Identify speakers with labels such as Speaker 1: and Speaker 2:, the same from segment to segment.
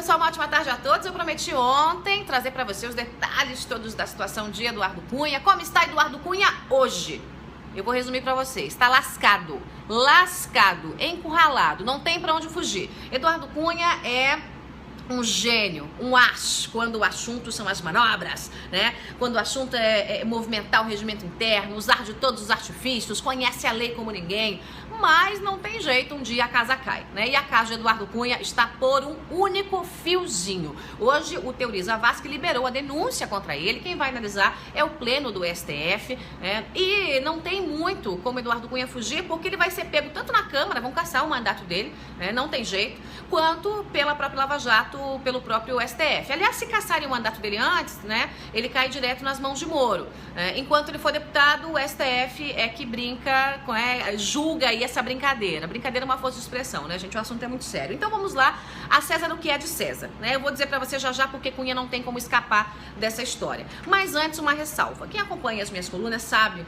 Speaker 1: pessoal, uma ótima tarde a todos. Eu prometi ontem trazer para você os detalhes todos da situação de Eduardo Cunha. Como está Eduardo Cunha hoje? Eu vou resumir para você. Está lascado, encurralado, não tem para onde fugir. Eduardo Cunha é um gênio, um as, quando o assunto são as manobras, né? Quando o assunto é movimentar o regimento interno, usar de todos os artifícios, conhece a lei como ninguém, mas não tem jeito, um dia a casa cai, né? E a casa de Eduardo Cunha está por um único fiozinho. Hoje o Teori Zavascki liberou a denúncia contra ele, quem vai analisar é o pleno do STF, né? E não tem muito como Eduardo Cunha fugir, porque ele vai ser pego tanto na Câmara, vão caçar o mandato dele, né? Não tem jeito, quanto pela própria Lava Jato, pelo próprio STF. Aliás, se caçarem o mandato dele antes, né, ele cai direto nas mãos de Moro. Enquanto ele for deputado, o STF é que brinca, julga aí essa brincadeira. Brincadeira é uma força de expressão, né, gente? O assunto é muito sério. Então vamos lá, a César o que é de César, né? Eu vou dizer pra você já porque Cunha não tem como escapar dessa história. Mas antes, uma ressalva. Quem acompanha as minhas colunas sabe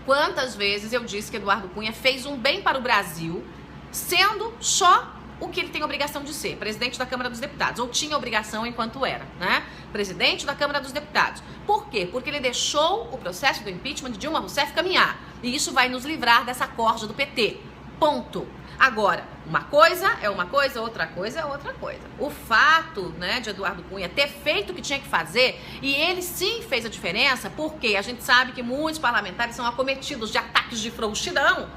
Speaker 1: quantas vezes eu disse que Eduardo Cunha fez um bem para o Brasil, sendo só o que ele tem obrigação de ser, presidente da Câmara dos Deputados, ou tinha obrigação enquanto era, né? Presidente da Câmara dos Deputados. Por quê? Porque ele deixou o processo do impeachment de Dilma Rousseff caminhar. E isso vai nos livrar dessa corja do PT. Ponto. Agora, uma coisa é uma coisa, outra coisa é outra coisa. O fato, né, de Eduardo Cunha ter feito o que tinha que fazer, e ele sim fez a diferença, porque a gente sabe que muitos parlamentares são acometidos de ataques de frouxidão,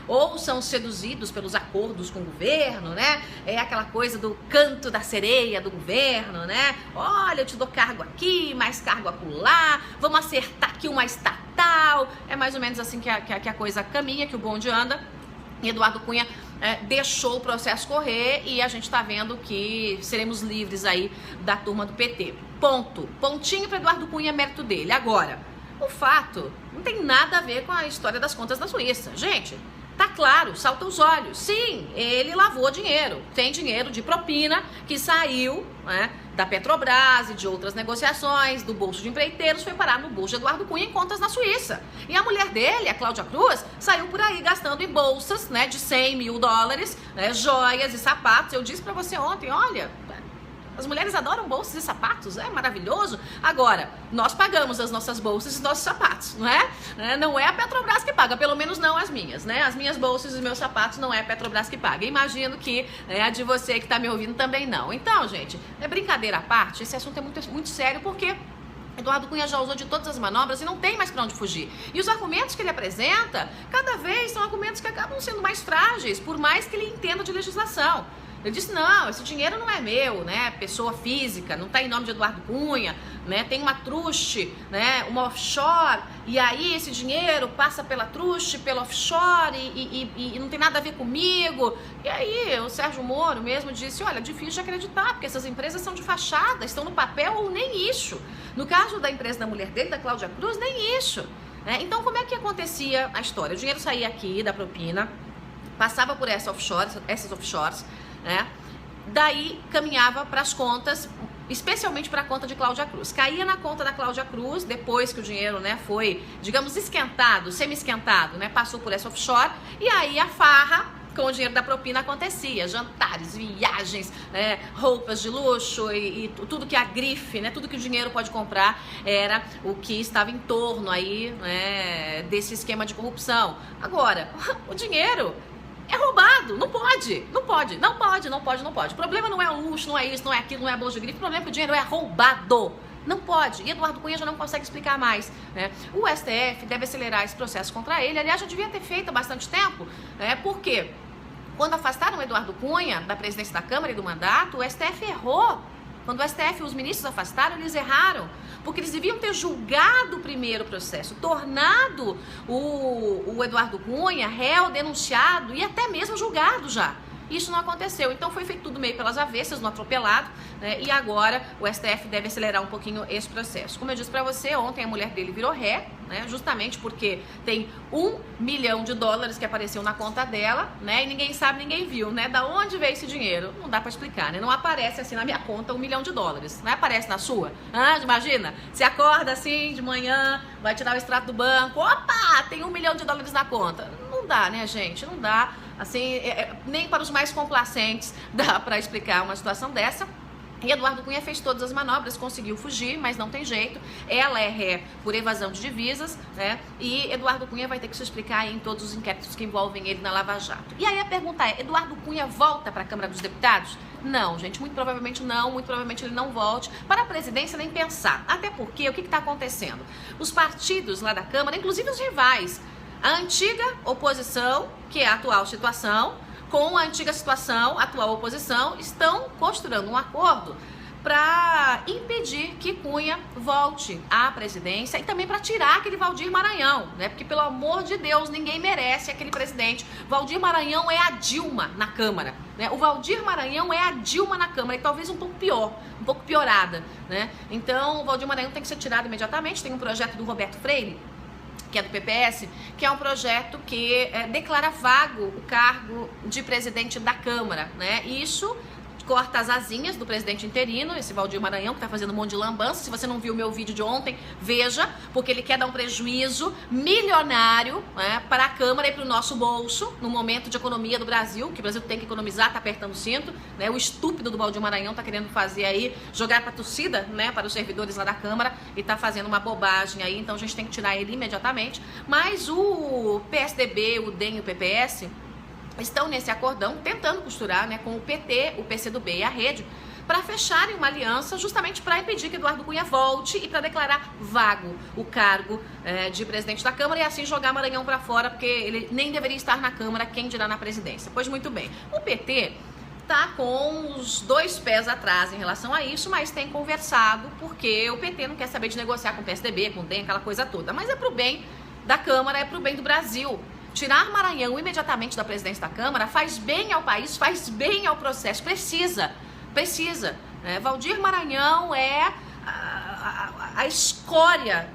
Speaker 1: ou são seduzidos pelos acordos com o governo, né? É aquela coisa do canto da sereia do governo, né? Olha, eu te dou cargo aqui, mais cargo acolá, vamos acertar aqui uma estatal. É mais ou menos assim que a coisa caminha, que o bonde anda. E Eduardo Cunha deixou o processo correr e a gente tá vendo que seremos livres aí da turma do PT. Ponto. Pontinho para Eduardo Cunha, mérito dele. Agora, o fato não tem nada a ver com a história das contas da Suíça. Gente, tá claro, salta os olhos. Sim, ele lavou dinheiro. Tem dinheiro de propina que saiu, né, da Petrobras e de outras negociações, do bolso de empreiteiros, foi parar no bolso de Eduardo Cunha em contas na Suíça. E a mulher dele, a Cláudia Cruz, saiu por aí gastando em bolsas, né, de 100 mil dólares, né, joias e sapatos. Eu disse pra você ontem, olha, as mulheres adoram bolsas e sapatos, é maravilhoso. Agora, nós pagamos as nossas bolsas e os nossos sapatos, não é? Não é a Petrobras que paga, pelo menos não as minhas, né? As minhas bolsas e os meus sapatos não é a Petrobras que paga. Imagino que a de você que tá me ouvindo também não. Então, gente, brincadeira à parte, esse assunto é muito, muito sério, porque Eduardo Cunha já usou de todas as manobras e não tem mais para onde fugir. E os argumentos que ele apresenta, cada vez são argumentos que acabam sendo mais frágeis, por mais que ele entenda de legislação. Ele disse, não, esse dinheiro não é meu, né, pessoa física, não está em nome de Eduardo Cunha, né, tem uma truste, né, uma offshore, e aí esse dinheiro passa pela truste, pela offshore, e não tem nada a ver comigo. E aí o Sérgio Moro mesmo disse, olha, difícil de acreditar, porque essas empresas são de fachada, estão no papel ou nem isso. No caso da empresa da mulher dele, da Cláudia Cruz, nem isso. Então como é que acontecia a história? O dinheiro saía aqui da propina, passava por essas offshores, né? Daí caminhava para as contas, especialmente para a conta de Cláudia Cruz. Caía na conta da Cláudia Cruz, depois que o dinheiro, né, foi, digamos, esquentado, semi-esquentado, né, passou por essa offshore, e aí a farra com o dinheiro da propina acontecia, jantares, viagens, né, roupas de luxo e tudo que a grife, né, tudo que o dinheiro pode comprar era o que estava em torno aí, né, desse esquema de corrupção. Agora, o dinheiro é roubado, não pode. O problema não é o luxo, não é isso, não é aquilo, não é a bolsa de grife, o problema é que o dinheiro é roubado. Não pode. E Eduardo Cunha já não consegue explicar mais, né? O STF deve acelerar esse processo contra ele. Aliás, já devia ter feito há bastante tempo, né? Porque quando afastaram o Eduardo Cunha da presidência da Câmara e do mandato, o STF errou. Quando o STF, os ministros afastaram, eles erraram. Porque eles deviam ter julgado o primeiro processo, tornado o Eduardo Cunha réu, denunciado e até mesmo julgado já. Isso não aconteceu, então foi feito tudo meio pelas avessas, no atropelado, né? E agora o STF deve acelerar um pouquinho esse processo. Como eu disse pra você, ontem a mulher dele virou ré, né? Justamente porque tem $1 milhão que apareceu na conta dela, né? E ninguém sabe, ninguém viu, né? Da onde veio esse dinheiro? Não dá pra explicar, né? Não aparece assim na minha conta $1 milhão, não aparece na sua? Imagina, você acorda assim de manhã, vai tirar o extrato do banco, opa, tem $1 milhão na conta. Não dá, né, gente? Não dá. Assim, nem para os mais complacentes dá para explicar uma situação dessa. E Eduardo Cunha fez todas as manobras, conseguiu fugir, mas não tem jeito. Ela é ré por evasão de divisas, né? E Eduardo Cunha vai ter que se explicar aí em todos os inquéritos que envolvem ele na Lava Jato. E aí a pergunta é, Eduardo Cunha volta para a Câmara dos Deputados? Não, gente, muito provavelmente não, muito provavelmente ele não volte. Para a presidência, nem pensar. Até porque, o que está acontecendo? Os partidos lá da Câmara, inclusive os rivais, a antiga oposição, que é a atual situação, com a antiga situação, a atual oposição, estão costurando um acordo para impedir que Cunha volte à presidência e também para tirar aquele Waldir Maranhão, né? Porque, pelo amor de Deus, ninguém merece aquele presidente. Waldir Maranhão é a Dilma na Câmara, né? O Waldir Maranhão é a Dilma na Câmara e talvez um pouco pior, um pouco piorada, né? Então, o Waldir Maranhão tem que ser tirado imediatamente. Tem um projeto do Roberto Freire, que é do PPS, que é um projeto que declara vago o cargo de presidente da Câmara, né? E isso corta as asinhas do presidente interino, esse Waldir Maranhão, que está fazendo um monte de lambança. Se você não viu o meu vídeo de ontem, veja, porque ele quer dar um prejuízo milionário, né, para a Câmara e para o nosso bolso, no momento de economia do Brasil, que o Brasil tem que economizar, está apertando o cinto, né? O estúpido do Waldir Maranhão está querendo fazer aí, jogar para a torcida, né, para os servidores lá da Câmara, e está fazendo uma bobagem aí, então a gente tem que tirar ele imediatamente. Mas o PSDB, o DEM e o PPS estão nesse acordão tentando costurar, né, com o PT, o PCdoB e a Rede, para fecharem uma aliança justamente para impedir que Eduardo Cunha volte e para declarar vago o cargo de presidente da Câmara e assim jogar Maranhão para fora, porque ele nem deveria estar na Câmara, quem dirá na presidência. Pois muito bem, o PT tá com os dois pés atrás em relação a isso, mas tem conversado, porque o PT não quer saber de negociar com o PSDB, com o DEM, aquela coisa toda, mas é pro bem da Câmara, é pro bem do Brasil. Tirar Maranhão imediatamente da presidência da Câmara faz bem ao país, faz bem ao processo. Precisa. Waldir Maranhão é a escória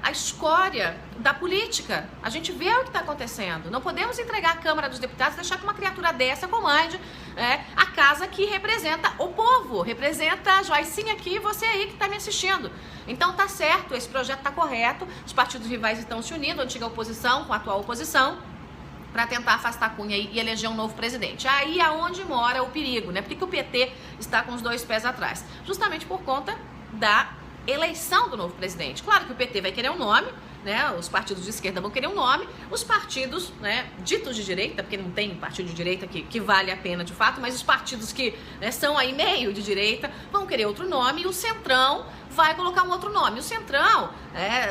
Speaker 1: da política. A gente vê o que está acontecendo. Não podemos entregar a Câmara dos Deputados e deixar que uma criatura dessa comande a casa que representa o povo, representa a Joicinha aqui e você aí que está me assistindo. Então tá certo, esse projeto tá correto, os partidos rivais estão se unindo, a antiga oposição com a atual oposição, para tentar afastar Cunha e eleger um novo presidente. Aí é onde mora o perigo, né? Por que o PT está com os dois pés atrás? Justamente por conta da eleição do novo presidente. Claro que o PT vai querer um nome, né? Os partidos de esquerda vão querer um nome, os partidos, né, ditos de direita, porque não tem partido de direita que vale a pena de fato, mas os partidos que, né, são aí meio de direita vão querer outro nome e o Centrão vai colocar um outro nome. O Centrão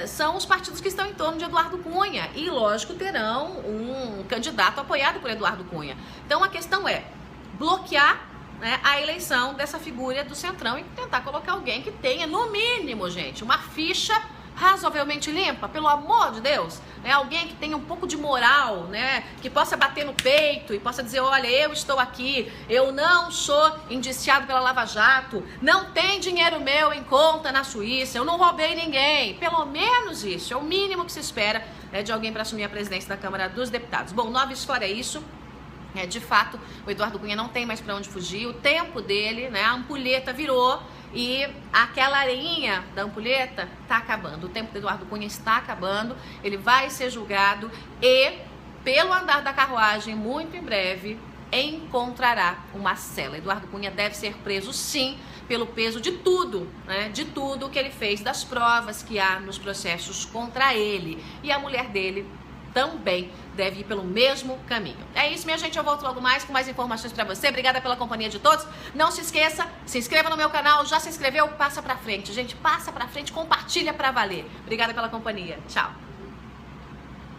Speaker 1: são os partidos que estão em torno de Eduardo Cunha e, lógico, terão um candidato apoiado por Eduardo Cunha. Então a questão é bloquear, né, a eleição dessa figura do Centrão e tentar colocar alguém que tenha, no mínimo, gente, uma ficha razoavelmente limpa, pelo amor de Deus, né? Alguém que tenha um pouco de moral, né? Que possa bater no peito e possa dizer, olha, eu estou aqui, eu não sou indiciado pela Lava Jato, não tem dinheiro meu em conta na Suíça, eu não roubei ninguém. Pelo menos isso, é o mínimo que se espera, né, de alguém para assumir a presidência da Câmara dos Deputados. Bom, nova história é isso. De fato, o Eduardo Cunha não tem mais para onde fugir, o tempo dele, né, a ampulheta virou e aquela areinha da ampulheta está acabando. O tempo do Eduardo Cunha está acabando, ele vai ser julgado e, pelo andar da carruagem, muito em breve, encontrará uma cela. Eduardo Cunha deve ser preso, sim, pelo peso de tudo, né, de tudo que ele fez, das provas que há nos processos contra ele. E a mulher dele também deve ir pelo mesmo caminho. É isso, minha gente, eu volto logo mais com mais informações pra você. Obrigada pela companhia de todos. Não se esqueça, se inscreva no meu canal. Já se inscreveu? Passa pra frente, gente, passa pra frente, compartilha pra valer. Obrigada pela companhia. Tchau.